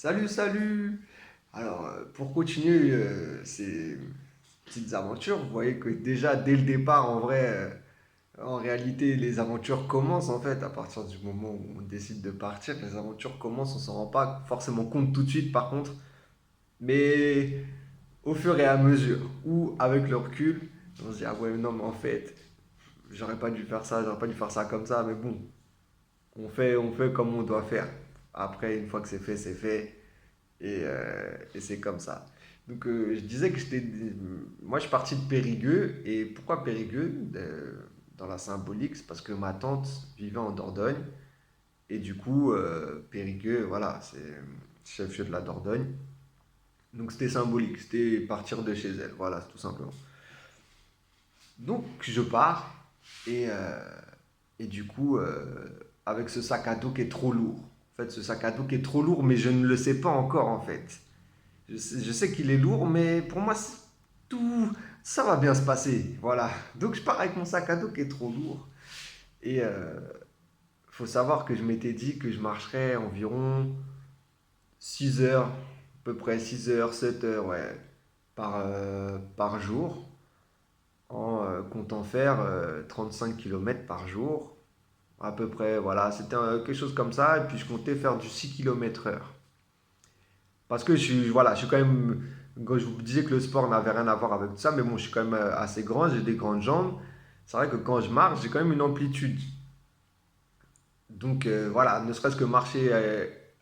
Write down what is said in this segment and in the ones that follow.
Salut, salut! Alors, pour continuer ces petites aventures, vous voyez que déjà dès le départ, en vrai, en réalité, les aventures commencent en fait à partir du moment où on décide de partir. Les aventures commencent, on s'en rend pas forcément compte tout de suite par contre, mais au fur et à mesure, ou avec le recul, on se dit, ah ouais, non, mais en fait, j'aurais pas dû faire ça, j'aurais pas dû faire ça comme ça, mais bon, on fait comme on doit faire. Après, une fois que c'est fait. Et c'est comme ça. Donc, je disais que j'étais. Moi, je suis parti de Périgueux. Et pourquoi Périgueux dans la symbolique? C'est parce que ma tante vivait en Dordogne. Et du coup, Périgueux, voilà, c'est chef-lieu de la Dordogne. Donc, c'était symbolique. C'était partir de chez elle. Voilà, tout simplement. Donc, je pars. Et, euh, et du coup, avec ce sac à dos qui est trop lourd. En fait, ce sac à dos qui est trop lourd, mais je ne le sais pas encore, en fait. Je sais qu'il est lourd, mais pour moi, tout, ça va bien se passer. Voilà. Donc je pars avec mon sac à dos qui est trop lourd. Et faut savoir que je m'étais dit que je marcherais environ 6 heures, à peu près 6 heures, 7 heures, ouais, par jour, en comptant faire 35 km par jour. À peu près, voilà, c'était quelque chose comme ça. Et puis je comptais faire du 6 km heure. Parce que voilà, je suis quand même. Quand je vous disais que le sport n'avait rien à voir avec tout ça, mais bon, je suis quand même assez grand, j'ai des grandes jambes. C'est vrai que quand je marche, j'ai quand même une amplitude. Donc voilà, ne serait-ce que marcher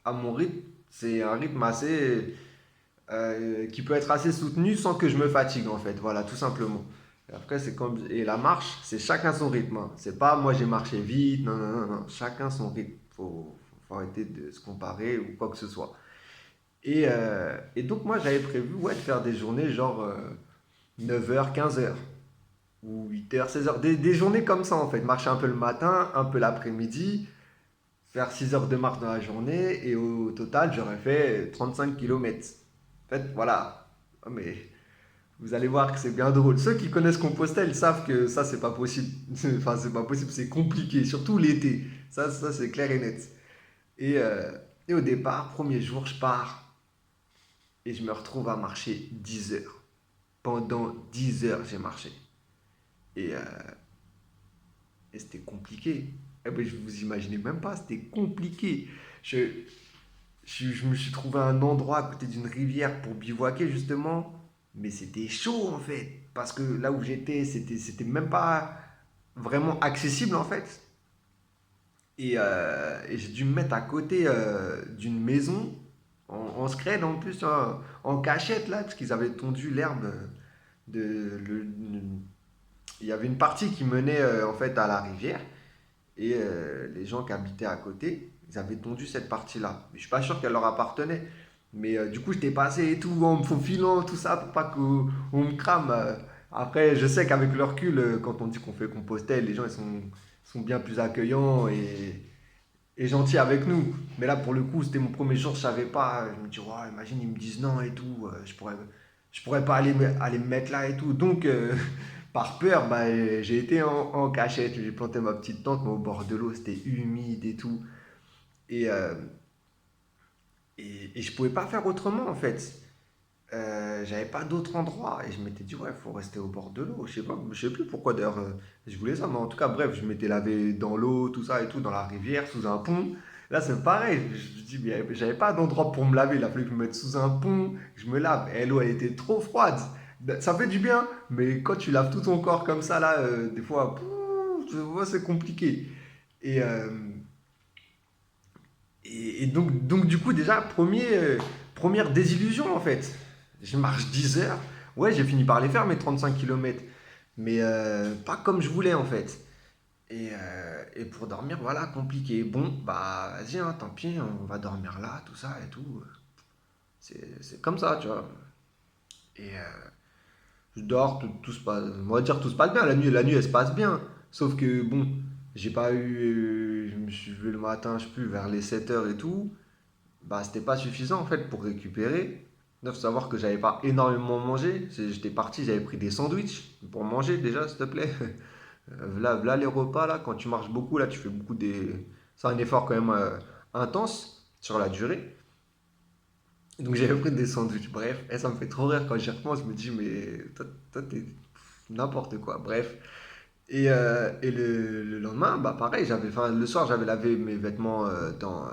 à mon rythme, c'est un rythme assez. Qui peut être assez soutenu sans que je me fatigue en fait. Voilà, tout simplement. Et après, c'est comme. Et la marche, c'est chacun son rythme, hein. C'est pas moi j'ai marché vite, non, non, non, non. Chacun son rythme. Faut arrêter de se comparer ou quoi que ce soit. Et donc, moi, j'avais prévu ouais, de faire des journées genre 9h, 15h, ou 8h, 16h. Des journées comme ça, en fait. Marcher un peu le matin, un peu l'après-midi, faire 6 heures de marche dans la journée, et au total, j'aurais fait 35 km. En fait, voilà. Ah, mais vous allez voir que c'est bien drôle. Ceux qui connaissent Compostelle savent que ça, c'est pas possible. Enfin, c'est pas possible, c'est compliqué, surtout l'été. Ça c'est clair et net. Et, euh, et au départ, premier jour, je pars et je me retrouve à marcher 10 heures. Pendant 10 heures, j'ai marché. Et, euh, et c'était compliqué. Eh ben, je vous imaginez même pas, c'était compliqué. Je, je me suis trouvé un endroit à côté d'une rivière pour bivouaquer, justement. Mais c'était chaud, en fait. Parce que là où j'étais, c'était même pas vraiment accessible, en fait. Et j'ai dû me mettre à côté d'une maison, en scred en plus, en cachette, là, parce qu'ils avaient tondu l'herbe de, le- il y avait une partie qui menait en fait à la rivière et les gens qui habitaient à côté, ils avaient tondu cette partie-là. Mais je suis pas sûr qu'elle leur appartenait. Mais du coup, j'étais passé et tout en me faufilant, tout ça, pour pas qu'on me crame. Après, je sais qu'avec le recul, quand on dit qu'on fait Compostelle, les gens sont bien plus accueillants et gentils avec nous. Mais là, pour le coup, c'était mon premier jour, je savais pas. Je me dis, ouais, imagine, ils me disent non et tout. Je pourrais pas aller me mettre là et tout. Donc, par peur, bah, j'ai été en cachette. J'ai planté ma petite tente, mais au bord de l'eau, c'était humide et tout. Et, euh, et je pouvais pas faire autrement, en fait. J'avais pas d'autre endroit. Et je m'étais dit, ouais, faut rester au bord de l'eau. Je sais pas, je sais plus pourquoi d'ailleurs je voulais ça. Mais en tout cas, bref, je m'étais lavé dans l'eau, tout ça et tout, dans la rivière, sous un pont. Là, c'est pareil. Je me dis, mais j'avais pas d'endroit pour me laver. Il a fallu que je me mette sous un pont, que je me lave. Et l'eau, elle était trop froide. Ça fait du bien, mais quand tu laves tout ton corps comme ça, là, des fois, tu vois, c'est compliqué. Et, euh, et donc, du coup, déjà, première désillusion, en fait. Je marche 10 heures. Ouais, j'ai fini par les faire, mes 35 km. Mais pas comme je voulais, en fait. Et pour dormir, voilà, compliqué. Bon, bah, vas-y, hein, tant pis, on va dormir là, tout ça et tout. C'est comme ça, tu vois. Et je dors, tout se passe. On va dire tout se passe bien. La nuit, elle se passe bien. Sauf que, bon, j'ai pas eu. Je me suis levé le matin, je sais plus, vers les 7 heures et tout. Bah, c'était pas suffisant en fait pour récupérer. Il faut savoir que j'avais pas énormément mangé. J'étais parti, j'avais pris des sandwichs pour manger déjà, s'il te plaît. Voilà les repas là, quand tu marches beaucoup, là tu fais beaucoup des. C'est un effort quand même intense sur la durée. Donc j'avais pris des sandwichs, bref, et ça me fait trop rire quand j'y repense, je me dis, mais toi t'es n'importe quoi, bref. Et le lendemain, bah pareil, enfin, le soir j'avais lavé mes vêtements dans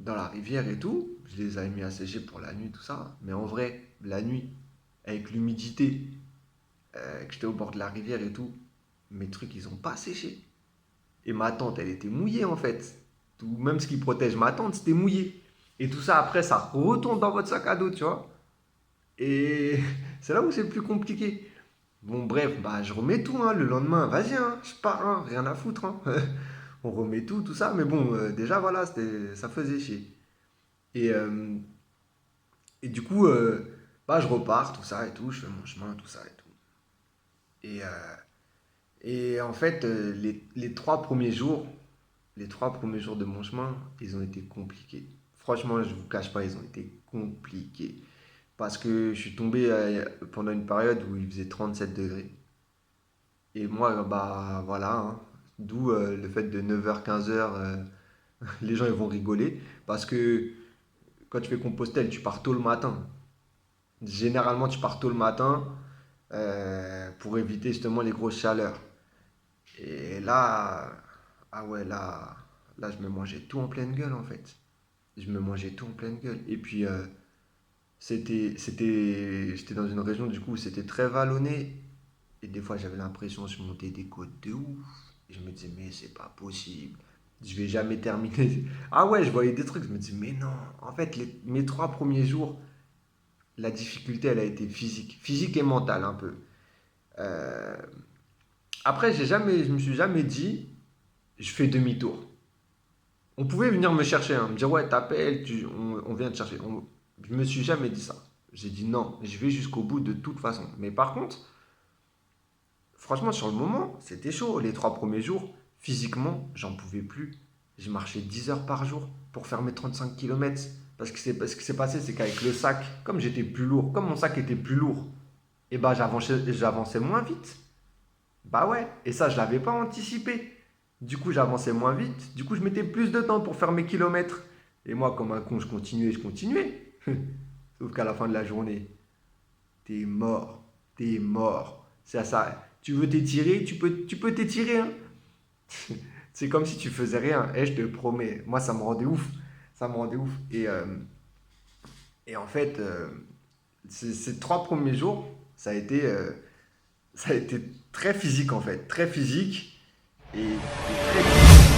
la rivière et tout, je les avais mis à sécher pour la nuit, tout ça, mais en vrai, la nuit, avec l'humidité, que j'étais au bord de la rivière et tout, mes trucs ils ont pas séché. Et ma tente, elle était mouillée en fait. Tout, même ce qui protège ma tente, c'était mouillé. Et tout ça, après, ça retourne dans votre sac à dos, tu vois. Et c'est là où c'est le plus compliqué. Bon, bref, bah, je remets tout, hein, le lendemain. Vas-y, hein, je pars, hein, rien à foutre, hein. On remet tout, tout ça. Mais bon, déjà, voilà, ça faisait chier. Et, euh, et du coup, bah, je repars, tout ça et tout. Je fais mon chemin, tout ça et tout. Et, euh, et en fait, les 3 premiers jours, les 3 premiers jours de mon chemin, ils ont été compliqués. Franchement, je ne vous cache pas, ils ont été compliqués. Parce que je suis tombé pendant une période où il faisait 37 degrés. Et moi, bah voilà, hein. D'où le fait de 9h-15h, les gens ils vont rigoler. Parce que quand tu fais Compostelle, tu pars tôt le matin. Généralement, tu pars tôt le matin pour éviter justement les grosses chaleurs. Et là, ah ouais, là, je me mangeais tout en pleine gueule en fait. Je me mangeais tout en pleine gueule. Et puis, j'étais dans une région du coup où c'était très vallonné. Et des fois, j'avais l'impression que je montais des côtes de ouf. Et je me disais, mais c'est pas possible. Je vais jamais terminer. Ah ouais, je voyais des trucs. Je me disais, mais non. En fait, mes 3 premiers jours, la difficulté, elle a été physique. Physique et mentale, un peu. Euh, Après, je me suis jamais dit, je fais demi-tour. On pouvait venir me chercher, hein, me dire, ouais, t'appelles, on vient te chercher. Je me suis jamais dit ça. J'ai dit non, je vais jusqu'au bout de toute façon. Mais par contre, franchement, sur le moment, c'était chaud. Les 3 premiers jours, physiquement, j'en pouvais plus. Je marchais 10 heures par jour pour faire mes 35 kilomètres. Parce que ce qui s'est passé, c'est qu'avec le sac, comme j'étais plus lourd, comme mon sac était plus lourd, et bah j'avançais moins vite. Bah ouais, et ça, je l'avais pas anticipé. Du coup, j'avançais moins vite. Du coup, je mettais plus de temps pour faire mes kilomètres. Et moi, comme un con, je continuais, je continuais. Sauf qu'à la fin de la journée, t'es mort. T'es mort. C'est à ça. Tu veux t'étirer, tu peux t'étirer, hein. C'est comme si tu faisais rien. Et je te promets, moi, ça me rendait ouf. Ça me rendait ouf. Et en fait, ces 3 premiers jours, ça a été très physique, en fait. Très physique et très dur.